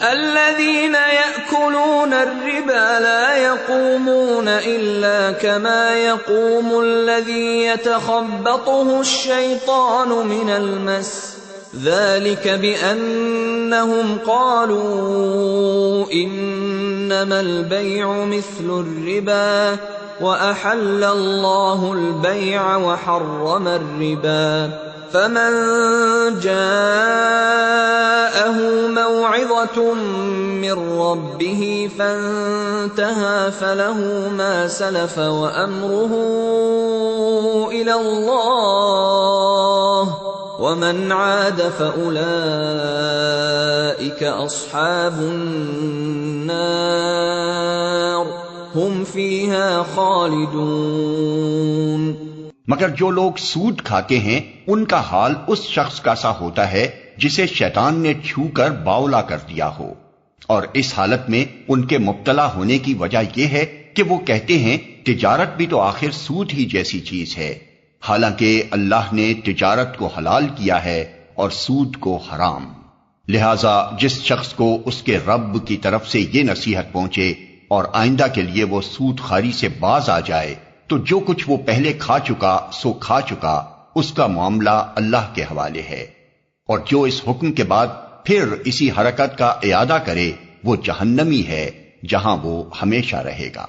الذين يأكلون الربا لا يقومون إلا كما يقوم الذي يتخبطه الشيطان من المس ذلك بأنهم قالوا إنما البيع مثل الربا وأحل الله البيع وحرم الربا فمن جاءه موعظة من ربه فانتهى فله ما سلف وأمره إلى الله ومن عاد فأولئك أصحاب النار هم فيها خالدون۔ مگر جو لوگ سود کھاتے ہیں ان کا حال اس شخص کا سا ہوتا ہے جسے شیطان نے چھو کر باولا کر دیا ہو، اور اس حالت میں ان کے مبتلا ہونے کی وجہ یہ ہے کہ وہ کہتے ہیں تجارت بھی تو آخر سود ہی جیسی چیز ہے، حالانکہ اللہ نے تجارت کو حلال کیا ہے اور سود کو حرام۔ لہذا جس شخص کو اس کے رب کی طرف سے یہ نصیحت پہنچے اور آئندہ کے لیے وہ سود خواری سے باز آ جائے تو جو کچھ وہ پہلے کھا چکا سو کھا چکا، اس کا معاملہ اللہ کے حوالے ہے، اور جو اس حکم کے بعد پھر اسی حرکت کا اعادہ کرے وہ جہنمی ہے جہاں وہ ہمیشہ رہے گا۔